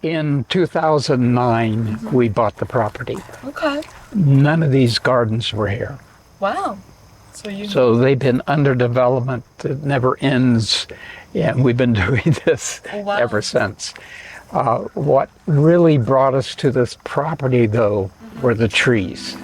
In 2009, we bought the property. Okay. None of these gardens were here. Wow. So they've been under development that never ends, and we've been doing this ever since. What really brought us to this property, though, were the trees.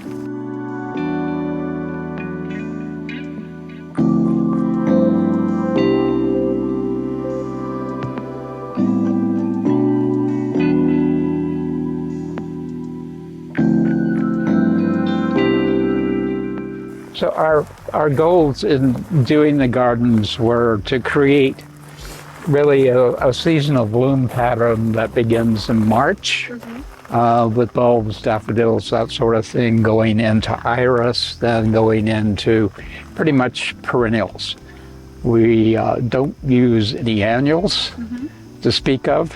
So our goals in doing the gardens were to create really a seasonal bloom pattern that begins in March with bulbs, daffodils, that sort of thing, going into iris, then going into pretty much perennials. We don't use any annuals to speak of,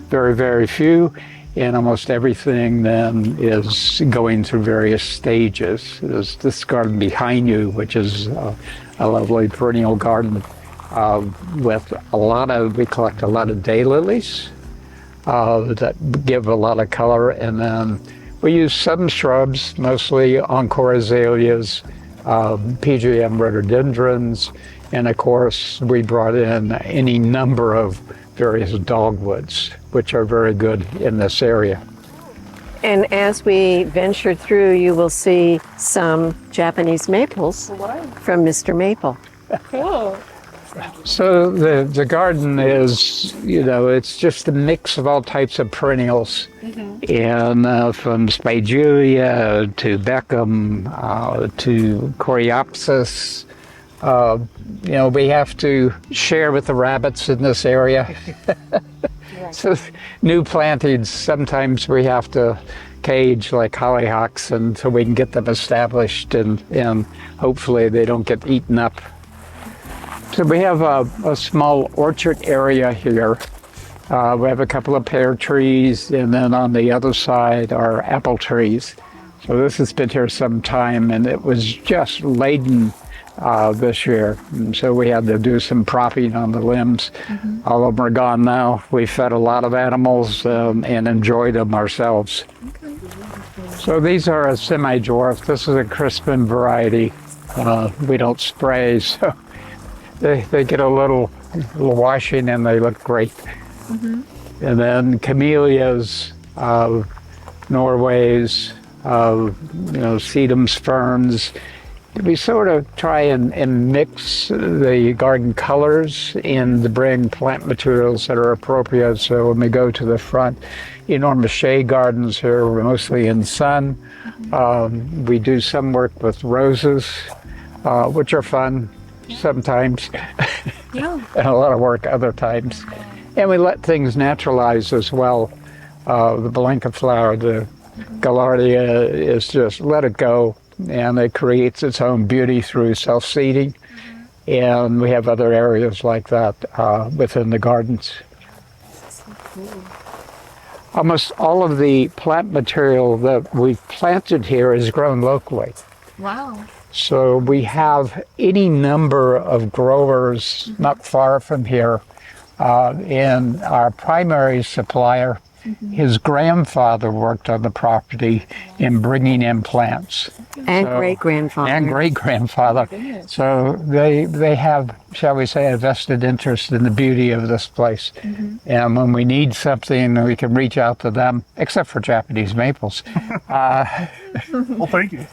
very, very few. And almost everything then is going through various stages. There's this garden behind you, which is a lovely perennial garden with we collect a lot of daylilies that give a lot of color. And then we use some shrubs, mostly encore azaleas, PGM rhododendrons, and of course we brought in any number of various dogwoods, which are very good in this area. And as we venture through, you will see some Japanese maples from Mr. Maple. Cool. So the garden is, it's just a mix of all types of perennials, and from spigelia to Beckham to coreopsis. We have to share with the rabbits in this area. So new plantings, sometimes we have to cage like hollyhocks until we can get them established and hopefully they don't get eaten up. So we have a small orchard area here. We have a couple of pear trees, and then on the other side are apple trees. So this has been here some time, and it was just laden this year, and so we had to do some propping on the limbs. All of them are gone now. We fed a lot of animals and enjoyed them ourselves. So these are a semi-dwarf. This is a crispin variety. We don't spray, so they get a little washing and they look great. And then camellias, Norways, sedums, ferns. We sort of try and mix the garden colors and to bring plant materials that are appropriate. So when we go to the front, enormous shade gardens here, we're mostly in sun. We do some work with roses, which are fun sometimes, and a lot of work other times. And we let things naturalize as well. The Blanca flower, the Gaillardia, is just let it go. And it creates its own beauty through self-seeding. And we have other areas like that within the gardens. Almost all of the plant material that we've planted here is grown locally. Wow. So we have any number of growers not far from here. And our primary supplier, his grandfather worked on the property in bringing in plants. And great-grandfather. And great-grandfather. So they have, shall we say, a vested interest in the beauty of this place. And when we need something, we can reach out to them, except for Japanese maples. Well, thank you.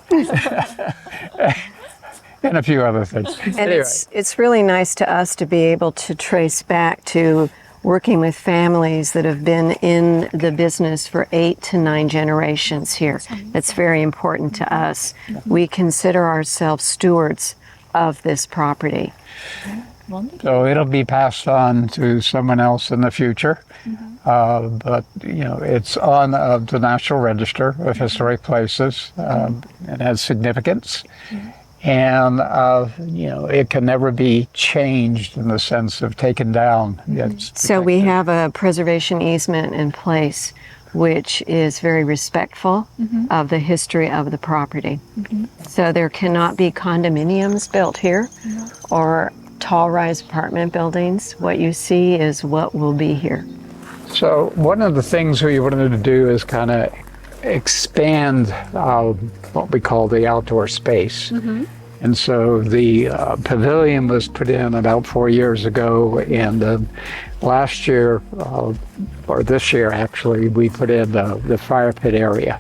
And a few other things. And Anyway. it's really nice to us to be able to trace back to working with families that have been in the business for 8 to 9 generations here. That's very important to us. We consider ourselves stewards of this property. So it'll be passed on to someone else in the future. But, it's on the National Register of Historic Places. It has significance. And, it can never be changed in the sense of taken down. So we have a preservation easement in place, which is very respectful of the history of the property. So there cannot be condominiums built here or tall rise apartment buildings. What you see is what will be here. So one of the things we wanted to do is kind of expand what we call the outdoor space. And so the pavilion was put in about 4 years ago, and last year, or this year actually, we put in the fire pit area.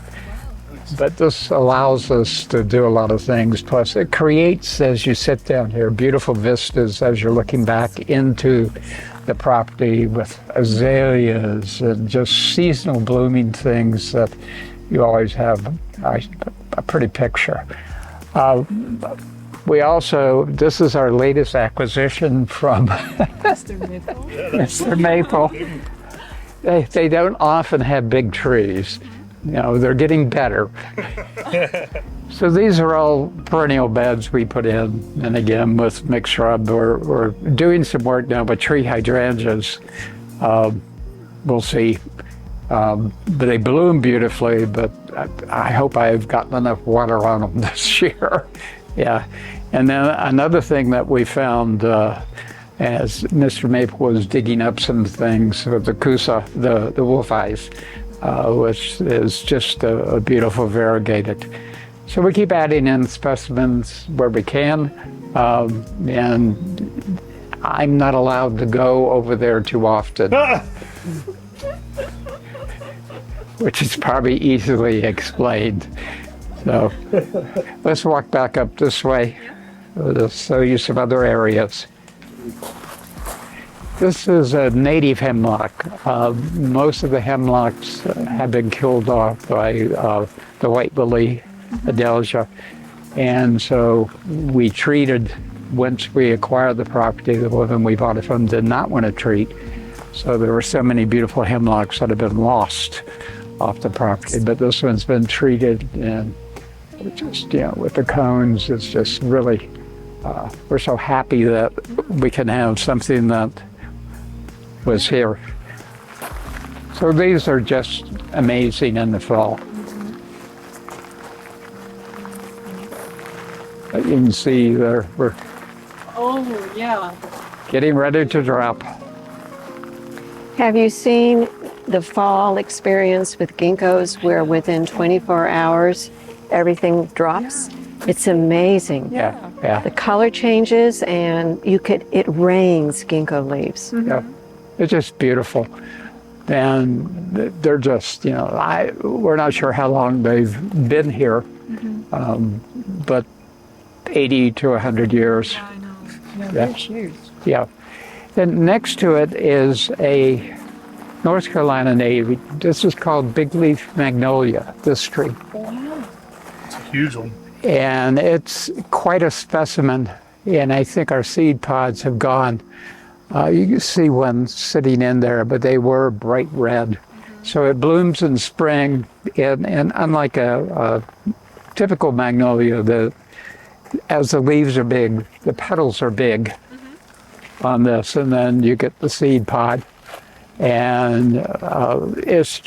But this allows us to do a lot of things. Plus, it creates, as you sit down here, beautiful vistas as you're looking back into the property with azaleas and just seasonal blooming things that you always have a pretty picture. We also, this is our latest acquisition from Mr. Maple. They don't often have big trees. You know, they're getting better. So these are all perennial beds we put in. And again, with mixed shrub, we're doing some work now with tree hydrangeas. We'll see. But they bloom beautifully, but I hope I've gotten enough water on them this year. Yeah. And then another thing that we found as Mr. Maple was digging up some things with the kusa, the wolf eyes, which is just a beautiful variegated. So we keep adding in specimens where we can, and I'm not allowed to go over there too often, which is probably easily explained. So let's walk back up this way. I'll show you some other areas. This is a native hemlock. Most of the hemlocks have been killed off by the white lily, adelgia. And so we treated, once we acquired the property, the woman we bought it from did not want to treat. So there were so many beautiful hemlocks that have been lost off the property. But this one's been treated, and just, you know, with the cones, it's just really, we're so happy that we can have something that was here. So these are just amazing in the fall. But you can see we're getting ready to drop. Have you seen the fall experience with ginkgos where within 24 hours everything drops? It's amazing. Yeah. The color changes and it rains ginkgo leaves. Yeah. It's just beautiful. And they're just, you know, we're not sure how long they've been here, but 80 to 100 years. I know. Yeah, huge. Yeah. Then next to it is a North Carolina native. This is called big leaf magnolia, this tree. It's a huge one. And it's quite a specimen. And I think our seed pods have gone. You can see one sitting in there, but they were bright red. So it blooms in spring, and unlike a typical magnolia, as the leaves are big, the petals are big on this, and then you get the seed pod. And it's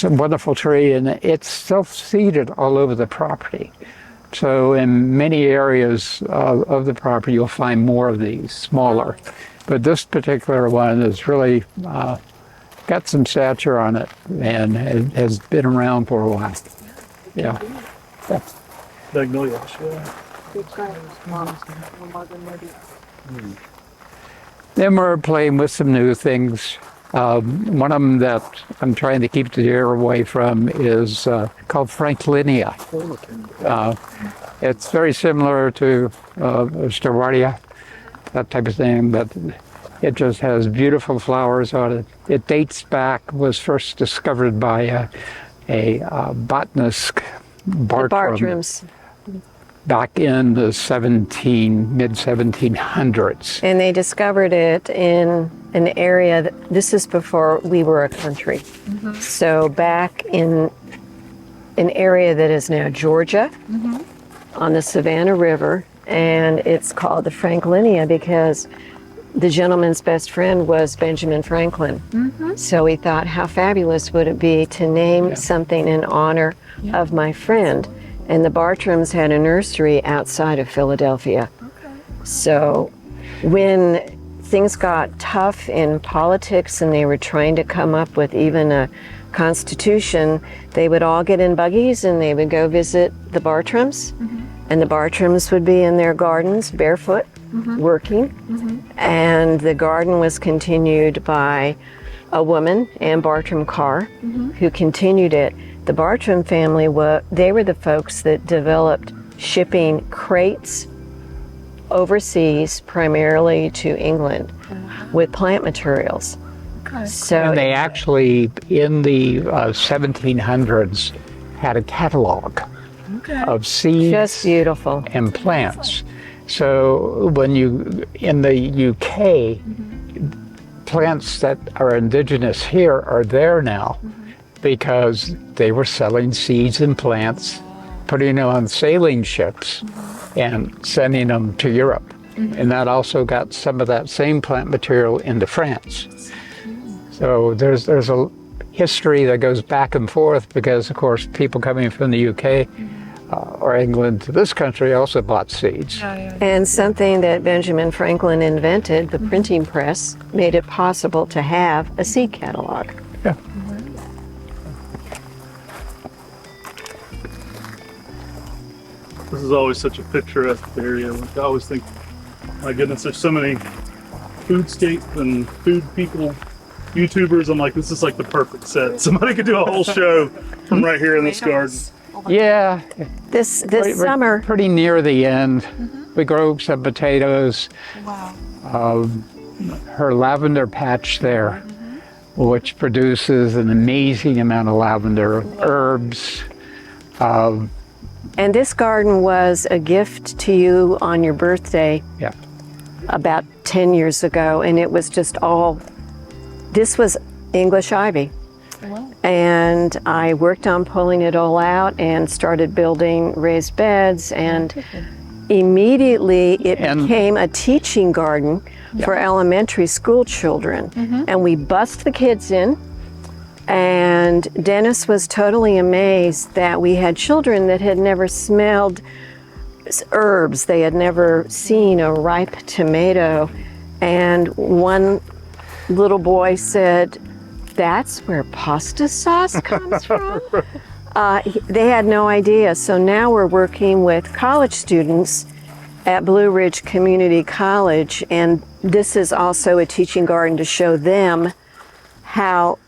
a wonderful tree, and it's self-seeded all over the property. So in many areas of the property, you'll find more of these, smaller. But this particular one has really got some stature on it, and it has been around for a while. Yeah. Magnolia. Then we're playing with some new things. One of them that I'm trying to keep the deer away from is called Franklinia. It's very similar to Stewartia, that type of thing, but it just has beautiful flowers on it. It dates back, was first discovered by a botanist, Bartram, Bartrams. back in the mid-1700s. And they discovered it in an area this is before we were a country. So back in an area that is now Georgia, on the Savannah River, and it's called the Franklinia because the gentleman's best friend was Benjamin Franklin. So we thought, how fabulous would it be to name something in honor of my friend? And the Bartrams had a nursery outside of Philadelphia. So when things got tough in politics and they were trying to come up with even a constitution, they would all get in buggies and they would go visit the Bartrams. And the Bartrams would be in their gardens barefoot, working. And the garden was continued by a woman, Anne Bartram Carr, who continued it. The Bartram family, they were the folks that developed shipping crates overseas, primarily to England, with plant materials. So And they actually, in the 1700s, had a catalog of seeds just beautiful. and plants. So when you, in the UK, plants that are indigenous here are there now because they were selling seeds and plants, putting them on sailing ships and sending them to Europe. And that also got some of that same plant material into France. So there's a history that goes back and forth because, of course, people coming from the UK or England to this country also bought seeds. And something that Benjamin Franklin invented, the printing press, made it possible to have a seed catalog. Yeah. This is always such a picturesque area. Like, I always think, my goodness, there's so many foodscape and food people, YouTubers. I'm like, this is like the perfect set. Somebody could do a whole show from right here in this garden. Yeah, This we're summer, pretty near the end. We grow some potatoes. Wow. Her lavender patch there, which produces an amazing amount of lavender herbs. and this garden was a gift to you on your birthday Yeah. about 10 years ago, and it was just all, this was English ivy. Wow. And I worked on pulling it all out and started building raised beds, and immediately it And- became a teaching garden for elementary school children. And we bussed the kids in, and Dennis was totally amazed that we had children that had never smelled herbs. They had never seen a ripe tomato. And one little boy said, "That's where pasta sauce comes from?" They had no idea. So now we're working with college students at Blue Ridge Community College, and this is also a teaching garden to show them how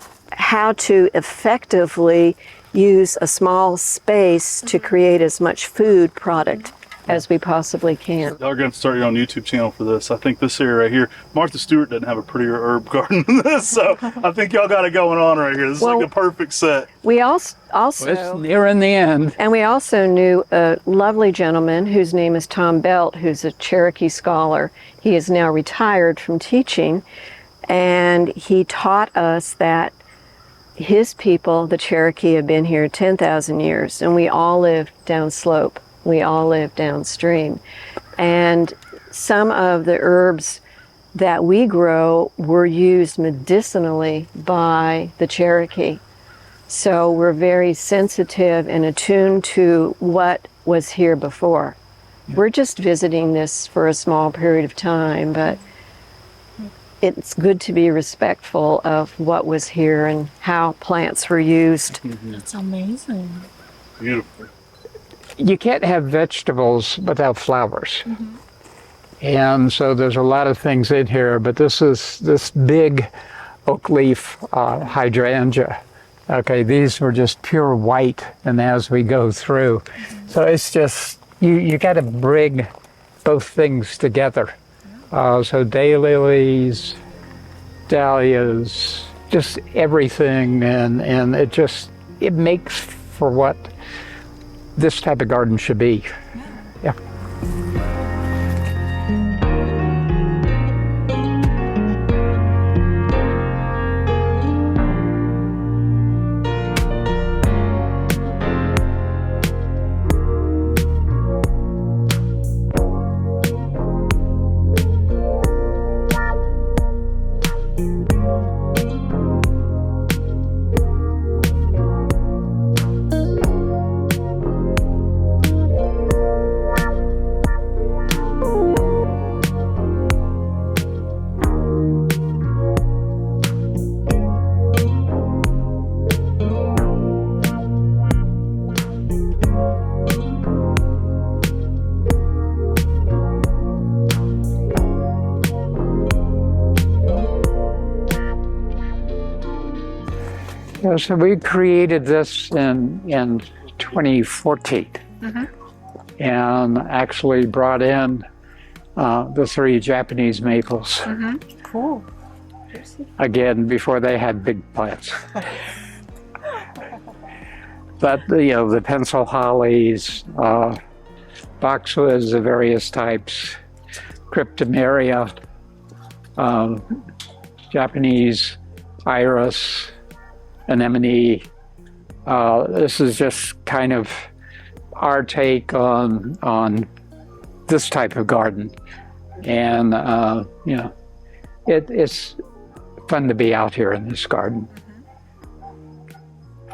to effectively use a small space to create as much food product as we possibly can. Y'all are going to start your own YouTube channel for this. I think this area right here, Martha Stewart doesn't have a prettier herb garden than this, so I think y'all got it going on right here. This is Well, like a perfect set. We It's also nearing the end. and we also knew a lovely gentleman whose name is Tom Belt, who's a Cherokee scholar. He is now retired from teaching, and he taught us that his people, the Cherokee, have been here 10,000 years, and we all live downslope. We all live downstream. And some of the herbs that we grow were used medicinally by the Cherokee. So we're very sensitive and attuned to what was here before. We're just visiting this for a small period of time, but it's good to be respectful of what was here and how plants were used. That's amazing. Beautiful. You can't have vegetables without flowers. And so there's a lot of things in here, but this is this big oakleaf hydrangea. Okay, these were just pure white, and as we go through. So it's just, you got to bring both things together. So daylilies, dahlias, just everything, and it makes for what this type of garden should be. Yeah. Yeah, so we created this in 2014, and actually brought in the 3 Japanese maples. Cool. Again, before they had big plants. But the pencil hollies, boxwoods of various types, cryptomeria, Japanese iris, anemone. This is just kind of our take on this type of garden, and it's fun to be out here in this garden.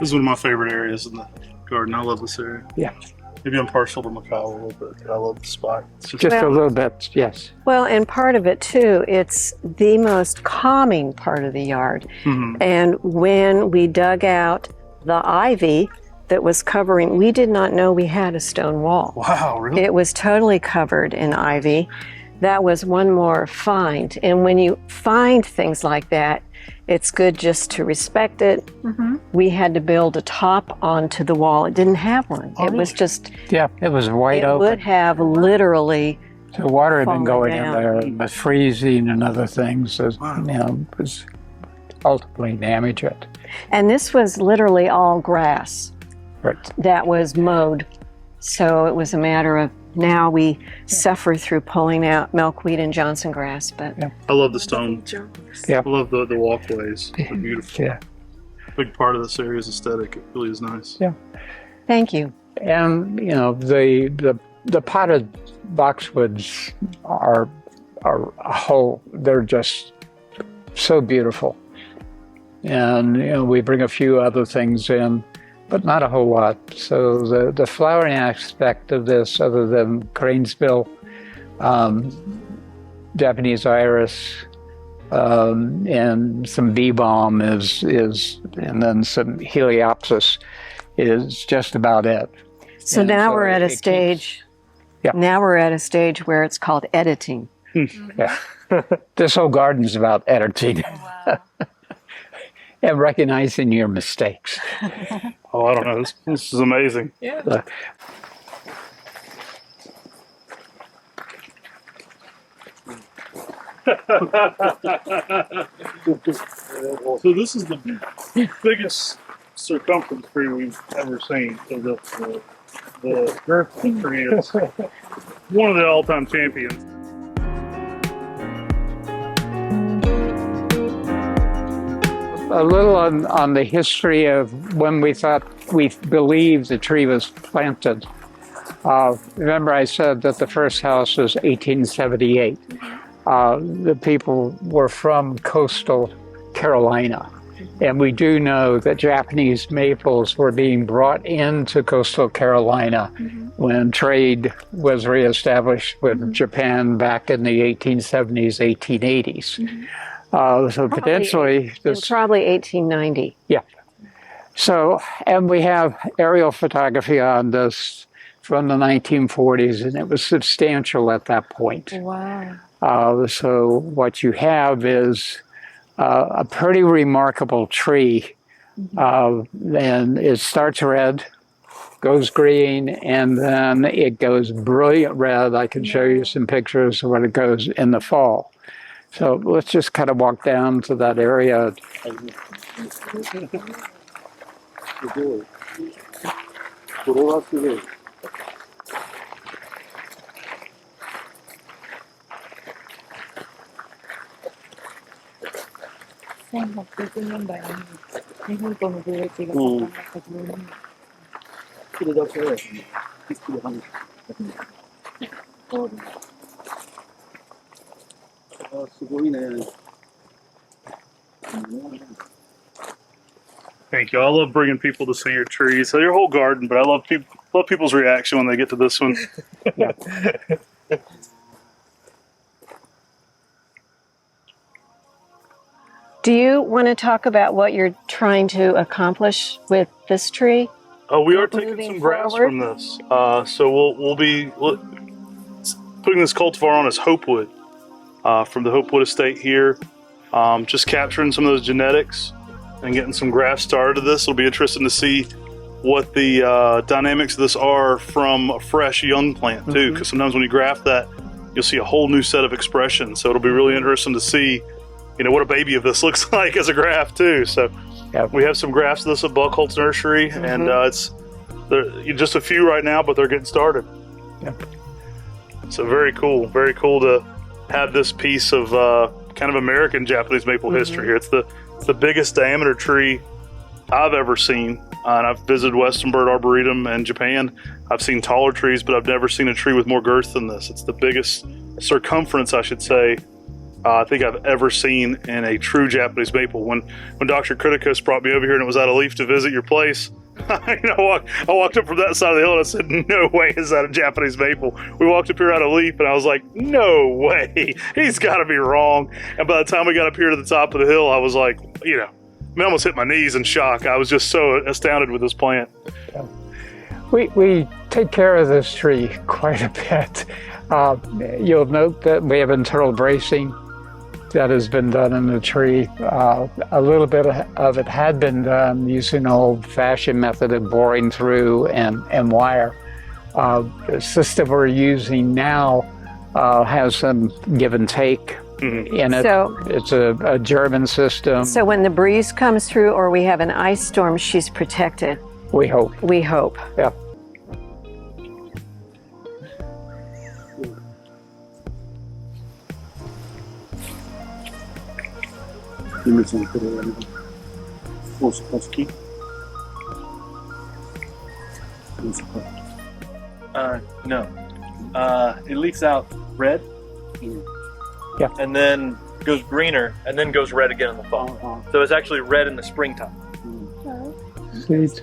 This is one of my favorite areas in the garden. I love this area. Yeah. Maybe I'm partial to Macau a little bit. I love the spot. It's Just a little bit, yes. Well, and part of it too, it's the most calming part of the yard. And when we dug out the ivy that was covering, we did not know we had a stone wall. Wow, really? It was totally covered in ivy. That was one more find. And when you find things like that, it's good just to respect it. We had to build a top onto the wall. It didn't have one. It was just, Yeah, it was wide it open. would have literally, The water had been fallen going down. in there, and was freezing and other things that was ultimately damage it. and this was literally all grass Right. that was mowed. So it was a matter of, now we suffer through pulling out milkweed and Johnson grass, but I love the stone. Yeah. I love the walkways. They're beautiful. Yeah. Big part of this area's aesthetic. It really is nice. Yeah. thank you. And the potted boxwoods are a whole. They're just so beautiful. And we bring a few other things in, but not a whole lot. So the flowering aspect of this, other than cranesbill, Japanese iris, and some bee balm is, and then some heliopsis is just about it. So And now so we're at a it keeps- stage. Yeah. Now we're at a stage where it's called editing. Yeah. This whole garden's about editing. And recognizing your mistakes. Oh, I don't know. This is amazing. Yeah. So this is the biggest circumference tree we've ever seen. So the girth tree is one of the all-time champions. A little on the history of when we believed the tree was planted. Remember I said that the first house was 1878. The people were from coastal Carolina. And we do know that Japanese maples were being brought into coastal Carolina when trade was reestablished with Japan back in the 1870s, 1880s. So potentially this... Probably 1890. Yeah. So, and we have aerial photography on this from the 1940s, and it was substantial at that point. Wow. So what you have is a pretty remarkable tree. And it starts red, goes green, and then it goes brilliant red. I can show you some pictures of when it goes in the fall. So let's just kind of walk down to that area. Thank you. I love bringing people to see your trees, so your whole garden. But I love people's reaction when they get to this one. Do you want to talk about what you're trying to accomplish with this tree? Oh, we are taking Moving some grass forward? from this. So we'll be putting this cultivar on as Hopewood from the Hopewood estate here. Just capturing some of those genetics and getting some graft started to this. It'll be interesting to see what the dynamics of this are from a fresh young plant too, because sometimes when you graft that, you'll see a whole new set of expression. So it'll be really interesting to see, you know, what a baby of this looks like as a graft too. So we have some grafts of this at Buckholtz Nursery, and there just a few right now, but they're getting started. So very cool to have this piece of kind of American Japanese maple history here. It's the biggest diameter tree I've ever seen. And I've visited Western Bird Arboretum in Japan. I've seen taller trees, but I've never seen a tree with more girth than this. It's the biggest circumference, I should say, I think I've ever seen in a true Japanese maple. When Dr. Criticus brought me over here and it was out of leaf to visit your place, I walked up from that side of the hill and I said, no way is that a Japanese maple. We walked up here out of leaf and I was like, no way, he's got to be wrong. And by the time we got up here to the top of the hill, I was like, you know, I almost hit my knees in shock. I was just so astounded with this plant. We take care of this tree quite a bit. You'll note that we have internal bracing that has been done in the tree. A little bit of it had been done using an old-fashioned method of boring through and wire. The system we're using now has some give and take in it. So it's a German system. So when the breeze comes through or we have an ice storm, she's protected. We hope. We hope. Yeah. No. It leaks out red. Yeah. And then goes greener, and then goes red again in the fall. So it's actually red in the springtime. Seeds.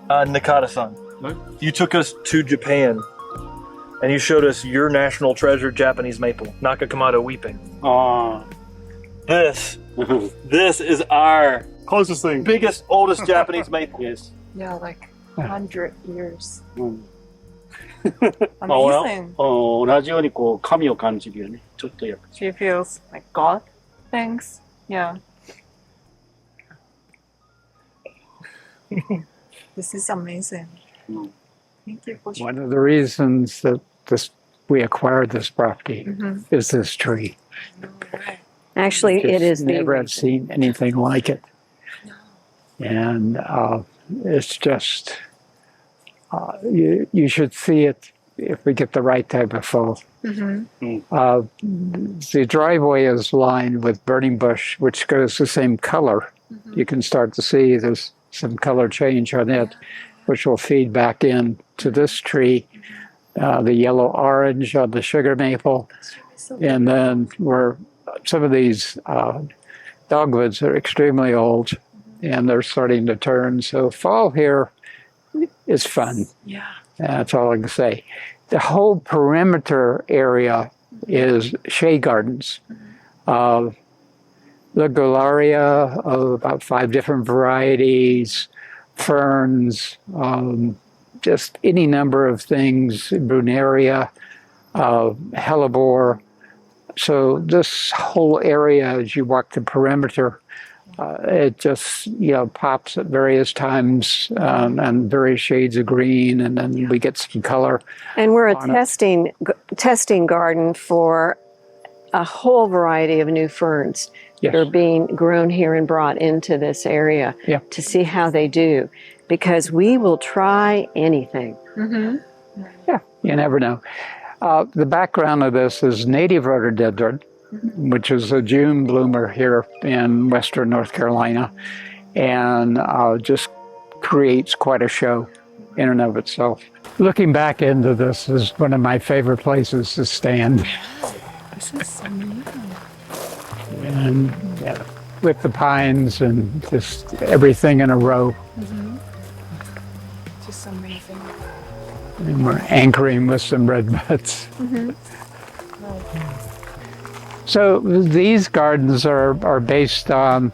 Nakata-san, you took us to Japan, and you showed us your national treasure, Japanese maple, Nakakamado weeping. This is our Closest thing. biggest, oldest Japanese maple. Yeah, like 100 years. まあ Amazing. 同じようにこう神を感じるよね。ちょっとやっぱ She feels like God. Thanks. Yeah. This is amazing. Thank you for One of the reasons that we acquired this property is this tree. Actually, it is the Never have seen anything like it. And it's just, you should see it if we get the right type of fall. The driveway is lined with burning bush, which goes the same color. You can start to see there's some color change on it, which will feed back in to this tree. The yellow-orange on the sugar maple. And then some of these dogwoods are extremely old, and they're starting to turn. So fall here is fun. Yeah. That's all I can say. The whole perimeter area is shade gardens. Ligularia of about 5 different varieties, ferns, just any number of things, Brunaria, hellebore. So this whole area, as you walk the perimeter, it just pops at various times and various shades of green, and then we get some color. And we're a testing garden for a whole variety of new ferns. Yes. They're being grown here and brought into this area to see how they do, because we will try anything. Yeah, you never know. The background of this is native rhododendron, which is a June bloomer here in western North Carolina, and just creates quite a show in and of itself. Looking back into this is one of my favorite places to stand. This is amazing. And with the pines and just everything in a row. Just amazing. And we're anchoring with some red buds. So these gardens are based on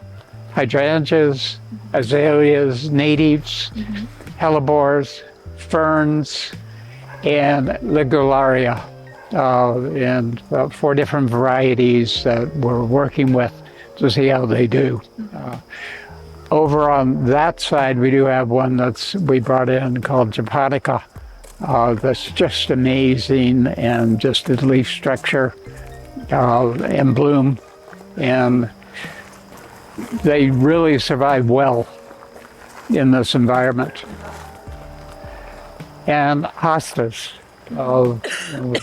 hydrangeas, azaleas, natives, hellebores, ferns, and ligularia, and 4 different varieties that we're working with to see how they do. Over on that side, we do have one we brought in called japonica. That's just amazing, and just the leaf structure and bloom, and they really survive well in this environment. And hostas.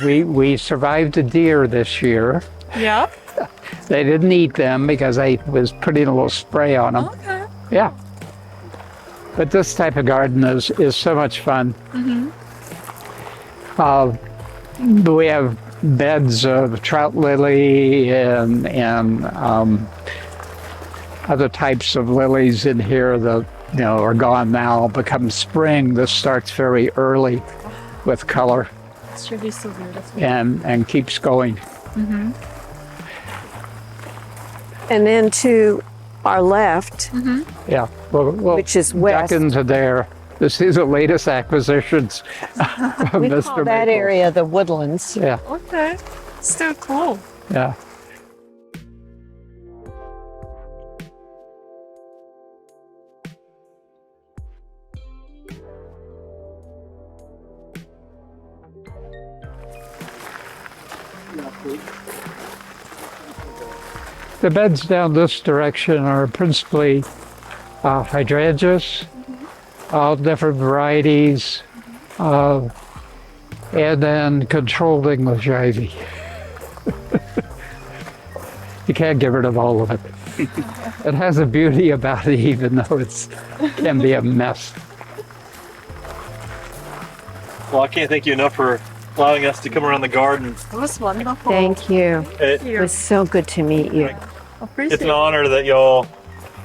We survived a deer this year. Yeah. They didn't eat them because I was putting a little spray on them. Okay. Yeah. But this type of garden is so much fun. We have beds of trout lily and other types of lilies in here that are gone now. Become spring. This starts very early with color It's really so beautiful. and keeps going. And then to our left, Yeah. We'll which is duck west. into there. This is the latest acquisitions from We Mr. call that Maple. area the woodlands. Yeah. Okay. Still cool. Yeah. The beds down this direction are principally hydrangeas, all different varieties, and then controlled English ivy. You can't get rid of all of it. It has a beauty about it, even though it can be a mess. Well, I can't thank you enough for allowing us to come around the garden. It was wonderful. Thank you. It, It was so good to meet you. Appreciate it's an honor that y'all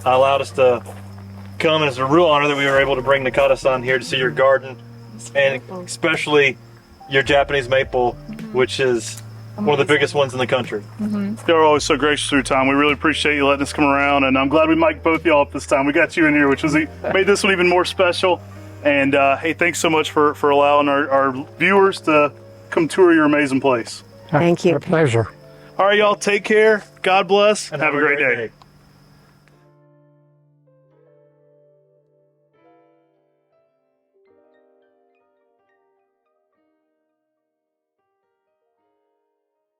allowed us to come, and it's a real honor that we were able to bring Nakata-san here to see your garden, and especially your Japanese maple, which is one of the biggest ones in the country. Y'all are always so gracious through time. We really appreciate you letting us come around, and I'm glad we mic'd both y'all up this time. We got you in here, which made this one even more special. And hey, thanks so much for allowing our viewers to come tour your amazing place. Thank you. Our pleasure. All right, y'all, take care. God bless, and have a great day.